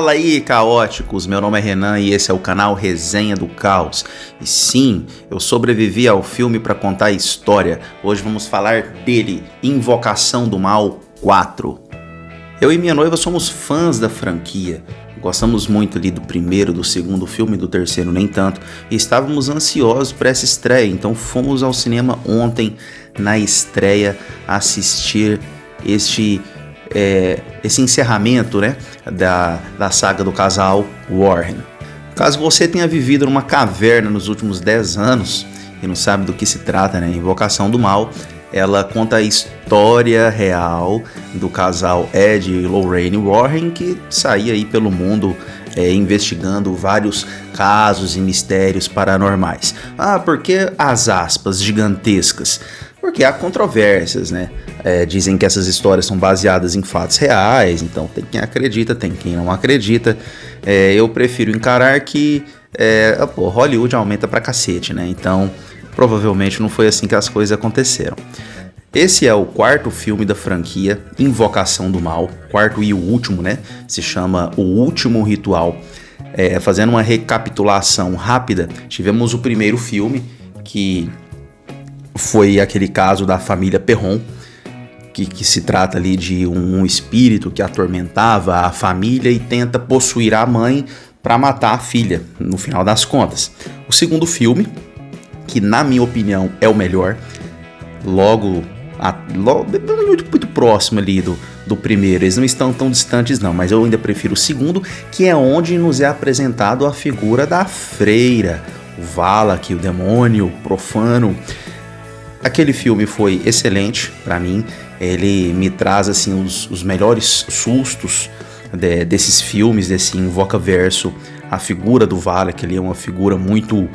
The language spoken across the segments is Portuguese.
Fala aí, caóticos! Meu nome é Renan e esse é o canal Resenha do Caos. E sim, eu sobrevivi ao filme para contar a história. Hoje vamos falar dele, Invocação do Mal 4. Eu e minha noiva somos fãs da franquia. Gostamos muito ali do primeiro, do segundo filme, do terceiro nem tanto. E estávamos ansiosos para essa estreia, então fomos ao cinema ontem, na estreia, assistir esse encerramento, né, da saga do casal Warren. Caso você tenha vivido numa caverna nos últimos 10 anos e não sabe do que se trata, né, Invocação do Mal, ela conta a história real do casal Ed e Lorraine Warren, que saía aí pelo mundo investigando vários casos e mistérios paranormais. Por que as aspas gigantescas? Porque há controvérsias, né? Dizem que essas histórias são baseadas em fatos reais, então tem quem acredita, tem quem não acredita. Eu prefiro encarar que Hollywood aumenta pra cacete, né? Então, provavelmente não foi assim que as coisas aconteceram. Esse é o quarto filme da franquia, Invocação do Mal, quarto e o último, né? Se chama O Último Ritual. Fazendo uma recapitulação rápida, tivemos o primeiro filme, que foi aquele caso da família Perron, que se trata ali de um espírito que atormentava a família e tenta possuir a mãe para matar a filha, no final das contas. O segundo filme, que na minha opinião é o melhor, logo muito próximo ali do primeiro, eles não estão tão distantes não, mas eu ainda prefiro o segundo, que é onde nos é apresentado a figura da freira, o Valak, o demônio, o profano. Aquele filme foi excelente para mim, ele me traz assim os melhores sustos desses filmes, desse Invocaverso. A figura do Valak, ele é uma figura muito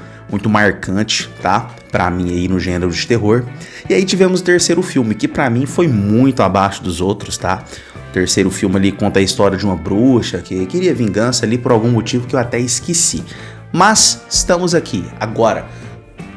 marcante, tá? Pra mim aí no gênero de terror. E aí tivemos o terceiro filme, que pra mim foi muito abaixo dos outros, tá? O terceiro filme ali conta a história de uma bruxa que queria vingança ali por algum motivo que eu até esqueci. Mas estamos aqui agora.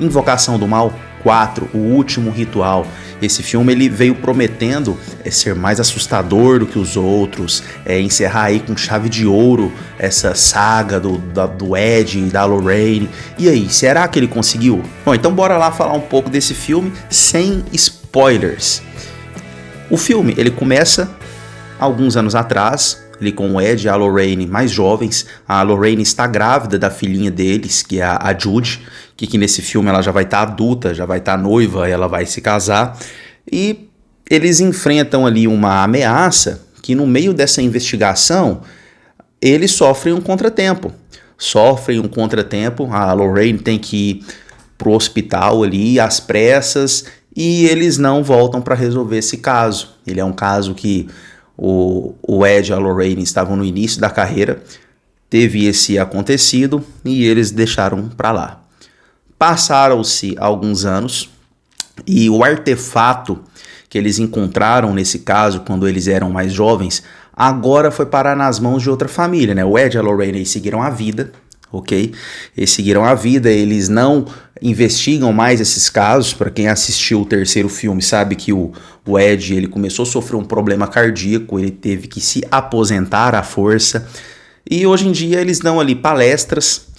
Invocação do Mal 4, O Último Ritual. Esse filme ele veio prometendo ser mais assustador do que os outros, encerrar aí com chave de ouro essa saga do Ed e da Lorraine. E aí, será que ele conseguiu? Bom, então bora lá falar um pouco desse filme sem spoilers. O filme ele começa alguns anos atrás, ali com o Ed e a Lorraine mais jovens. A Lorraine está grávida da filhinha deles, que é a Judy, que nesse filme ela já vai estar adulta, já vai estar noiva, ela vai se casar. E eles enfrentam ali uma ameaça que no meio dessa investigação eles sofrem um contratempo. A Lorraine tem que ir pro hospital ali às pressas e eles não voltam para resolver esse caso. Ele é um caso que o Ed e a Lorraine estavam no início da carreira, teve esse acontecido e eles deixaram para lá. Passaram-se alguns anos e o artefato que eles encontraram nesse caso quando eles eram mais jovens agora foi parar nas mãos de outra família, né? O Ed e a Lorraine seguiram a vida, ok? Eles seguiram a vida, eles não investigam mais esses casos. Para quem assistiu o terceiro filme sabe que o Ed ele começou a sofrer um problema cardíaco, ele teve que se aposentar à força e hoje em dia eles dão ali palestras,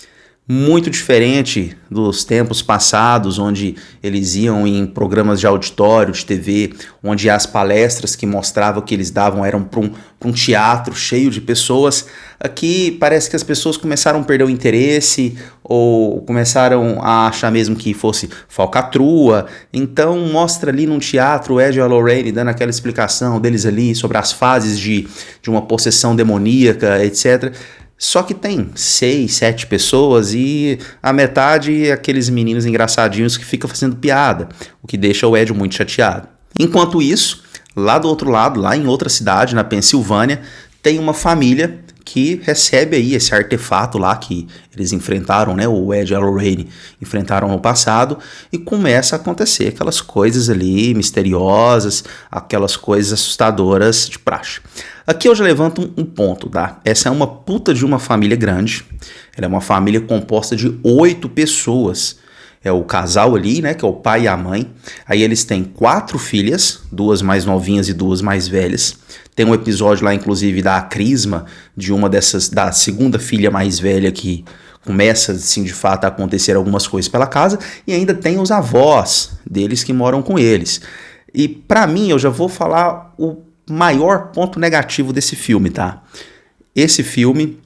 muito diferente dos tempos passados, onde eles iam em programas de auditório, de TV, onde as palestras que mostravam que eles davam eram para um teatro cheio de pessoas. Aqui parece que as pessoas começaram a perder o interesse ou começaram a achar mesmo que fosse falcatrua. Então mostra ali num teatro o Ed e a Lorraine dando aquela explicação deles ali sobre as fases de uma possessão demoníaca, etc. Só que tem 6, 7 pessoas e a metade é aqueles meninos engraçadinhos que ficam fazendo piada, o que deixa o Ed muito chateado. Enquanto isso, lá do outro lado, lá em outra cidade, na Pensilvânia, tem uma família que recebe aí esse artefato lá que eles enfrentaram, né? O Ed e a Lorraine enfrentaram no passado e começa a acontecer aquelas coisas ali misteriosas, aquelas coisas assustadoras de praxe. Aqui eu já levanto um ponto, tá? Essa é uma puta de uma família grande, ela é uma família composta de 8 pessoas. é o casal ali, né, que é o pai e a mãe. Aí eles têm 4 filhas, 2 mais novinhas e 2 mais velhas. Tem um episódio lá, inclusive, da crisma de uma dessas, da segunda filha mais velha, que começa, assim, de fato, a acontecer algumas coisas pela casa. E ainda tem os avós deles que moram com eles. E pra mim, eu já vou falar o maior ponto negativo desse filme, tá? Esse filme,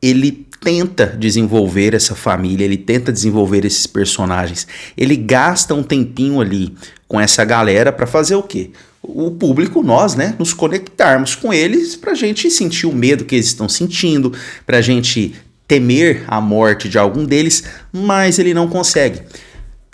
ele tenta desenvolver essa família, ele tenta desenvolver esses personagens. Ele gasta um tempinho ali com essa galera pra fazer o quê? O público, nós, né, nos conectarmos com eles pra gente sentir o medo que eles estão sentindo, pra gente temer a morte de algum deles, mas ele não consegue.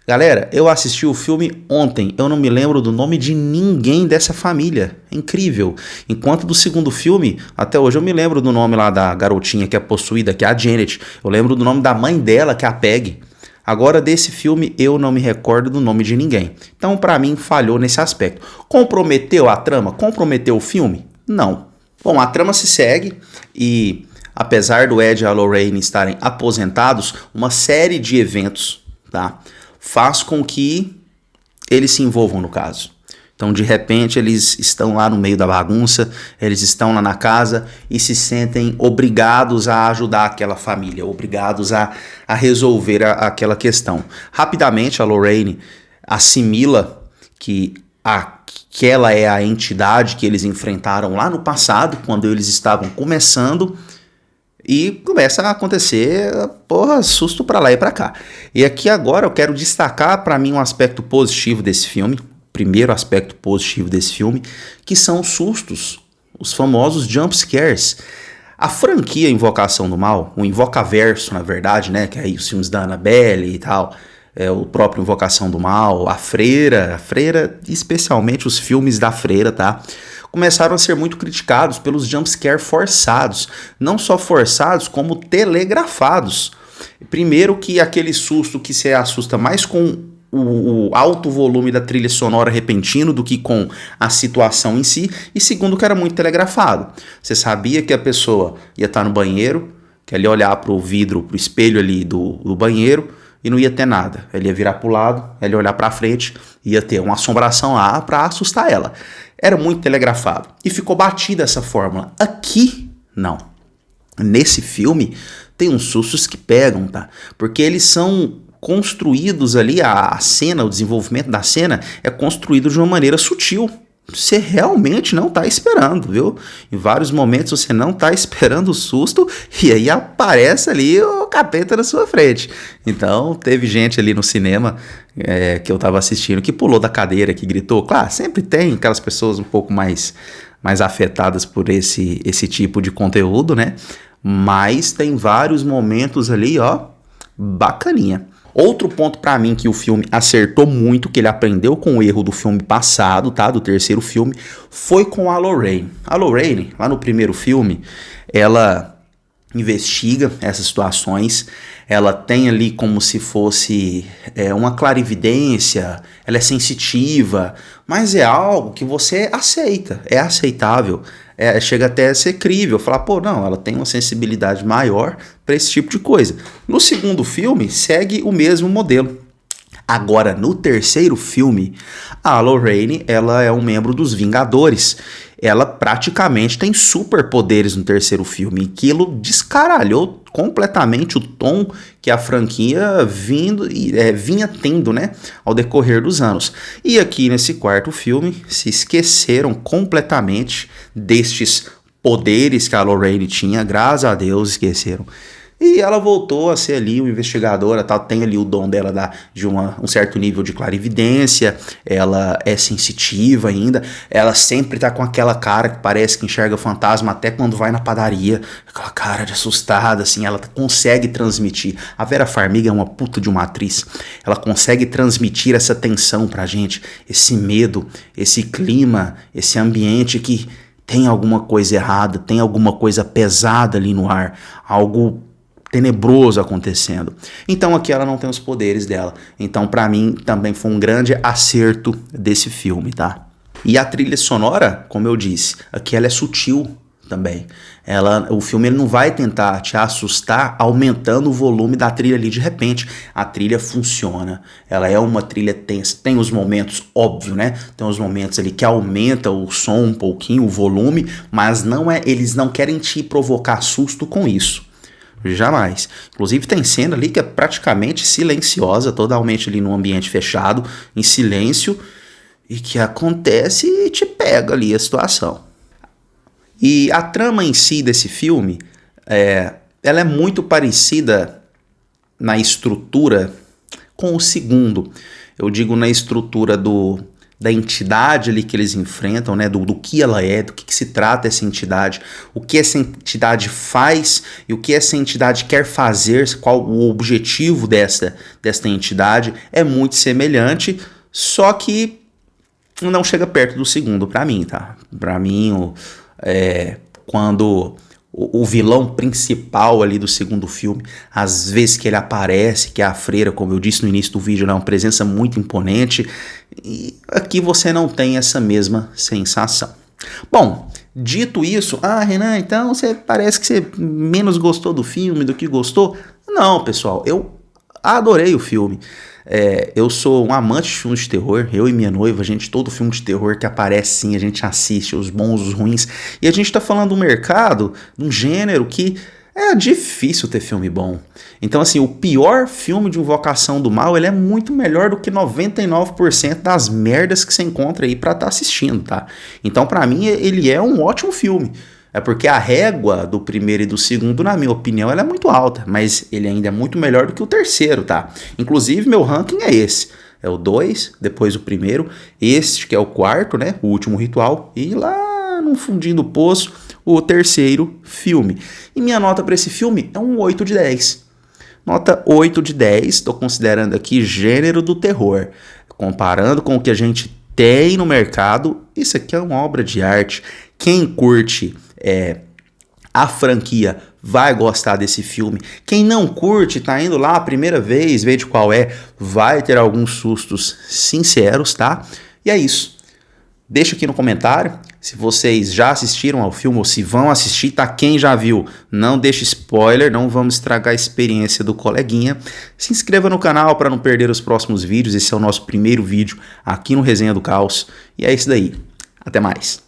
Galera, eu assisti o filme ontem, eu não me lembro do nome de ninguém dessa família, é incrível. Enquanto do segundo filme, até hoje eu me lembro do nome lá da garotinha que é possuída, que é a Janet, eu lembro do nome da mãe dela, que é a Peg. Agora desse filme eu não me recordo do nome de ninguém, então pra mim falhou nesse aspecto. Comprometeu a trama? Comprometeu o filme? Não. Bom, a trama se segue e apesar do Ed e a Lorraine estarem aposentados, uma série de eventos, tá, faz com que eles se envolvam no caso. Então, de repente, eles estão lá no meio da bagunça, eles estão lá na casa e se sentem obrigados a ajudar aquela família, obrigados a resolver aquela questão. Rapidamente, a Lorraine assimila que aquela é a entidade que eles enfrentaram lá no passado, quando eles estavam começando. E começa a acontecer, susto pra lá e pra cá. E aqui agora eu quero destacar pra mim um aspecto positivo desse filme. Primeiro aspecto positivo desse filme, que são os sustos, os famosos jump scares. A franquia Invocação do Mal, o Invocaverso, na verdade, né, que é aí os filmes da Annabelle e tal, o próprio Invocação do Mal, a Freira, especialmente os filmes da Freira, tá? Começaram a ser muito criticados pelos jumpscare forçados. Não só forçados, como telegrafados. Primeiro que aquele susto que se assusta mais com o alto volume da trilha sonora repentino do que com a situação em si. E segundo que era muito telegrafado. Você sabia que a pessoa ia estar no banheiro, que ela ia olhar pro vidro, pro espelho ali do banheiro, e não ia ter nada. Ela ia virar pro lado, ela ia olhar pra frente, ia ter uma assombração lá pra assustar ela. Era muito telegrafado. E ficou batida essa fórmula. Aqui, não. Nesse filme, tem uns sustos que pegam, tá? Porque eles são construídos ali, a cena, o desenvolvimento da cena é construído de uma maneira sutil. Você realmente não tá esperando, viu? Em vários momentos você não tá esperando o susto e aí aparece ali o capeta na sua frente. Então teve gente ali no cinema que eu tava assistindo que pulou da cadeira, que gritou. Claro, sempre tem aquelas pessoas um pouco mais afetadas por esse tipo de conteúdo, né? Mas tem vários momentos ali, ó, bacaninha. Outro ponto pra mim que o filme acertou muito, que ele aprendeu com o erro do filme passado, tá? Do terceiro filme, foi com a Lorraine. A Lorraine, lá no primeiro filme, ela investiga essas situações, ela tem ali como se fosse uma clarividência, ela é sensitiva, mas é algo que você aceita, é aceitável. Chega até a ser crível, falar, não, ela tem uma sensibilidade maior para esse tipo de coisa. No segundo filme, segue o mesmo modelo. Agora, no terceiro filme, a Lorraine, ela é um membro dos Vingadores. Ela praticamente tem superpoderes no terceiro filme. E aquilo descaralhou completamente o tom que a franquia vinha tendo, né, ao decorrer dos anos. E aqui nesse quarto filme se esqueceram completamente destes poderes que a Lorraine tinha, graças a Deus esqueceram. E ela voltou a ser ali uma investigadora, tal, tem ali o dom dela de um certo nível de clarividência, ela é sensitiva ainda, ela sempre tá com aquela cara que parece que enxerga fantasma até quando vai na padaria, aquela cara de assustada, assim, ela consegue transmitir. A Vera Farmiga é uma puta de uma atriz, ela consegue transmitir essa tensão pra gente, esse medo, esse clima, esse ambiente que tem alguma coisa errada, tem alguma coisa pesada ali no ar, algo tenebroso acontecendo. Então aqui ela não tem os poderes dela. Então pra mim também foi um grande acerto desse filme, tá? E a trilha sonora, como eu disse, aqui ela é sutil, também. O filme ele não vai tentar te assustar aumentando o volume da trilha ali de repente. A trilha funciona. Ela é uma trilha tensa. Tem os momentos, óbvio, né? Tem os momentos ali que aumenta o som um pouquinho, o volume, mas eles não querem te provocar susto com isso. Jamais. Inclusive tem cena ali que é praticamente silenciosa, totalmente ali num ambiente fechado, em silêncio, e que acontece e te pega ali a situação. E a trama em si desse filme, ela é muito parecida na estrutura com o segundo. Eu digo na estrutura da entidade ali que eles enfrentam, né? Do que ela é, do que se trata essa entidade, o que essa entidade faz e o que essa entidade quer fazer, qual o objetivo desta entidade. É muito semelhante, só que não chega perto do segundo pra mim, tá? Pra mim, quando o vilão principal ali do segundo filme, às vezes que ele aparece, que é a freira, como eu disse no início do vídeo, ela é uma presença muito imponente, e aqui você não tem essa mesma sensação. Bom, dito isso, Renan, então parece que você menos gostou do filme do que gostou? Não, pessoal, eu adorei o filme. Eu sou um amante de filmes de terror, eu e minha noiva, todo filme de terror que aparece sim, a gente assiste, os bons, os ruins, e a gente tá falando do mercado, de um gênero que é difícil ter filme bom. Então assim, o pior filme de Invocação do Mal, ele é muito melhor do que 99% das merdas que você encontra aí pra estar assistindo, tá? Então pra mim ele é um ótimo filme. É porque a régua do primeiro e do segundo, na minha opinião, ela é muito alta, mas ele ainda é muito melhor do que o terceiro, tá? Inclusive, meu ranking é esse. É o 2, depois o primeiro, este que é o quarto, né? O Último Ritual, e lá no fundinho do poço, o terceiro filme. E minha nota para esse filme é um 8 de 10. Nota 8 de 10, estou considerando aqui gênero do terror. Comparando com o que a gente tem no mercado, isso aqui é uma obra de arte. Quem curte a franquia vai gostar desse filme. Quem não curte, tá indo lá a primeira vez, vê de qual vai ter alguns sustos sinceros, tá? E é isso. Deixa aqui no comentário se vocês já assistiram ao filme ou se vão assistir, tá? Quem já viu, não deixe spoiler, não vamos estragar a experiência do coleguinha. Se inscreva no canal para não perder os próximos vídeos. Esse é o nosso primeiro vídeo aqui no Resenha do Caos. E é isso daí. Até mais.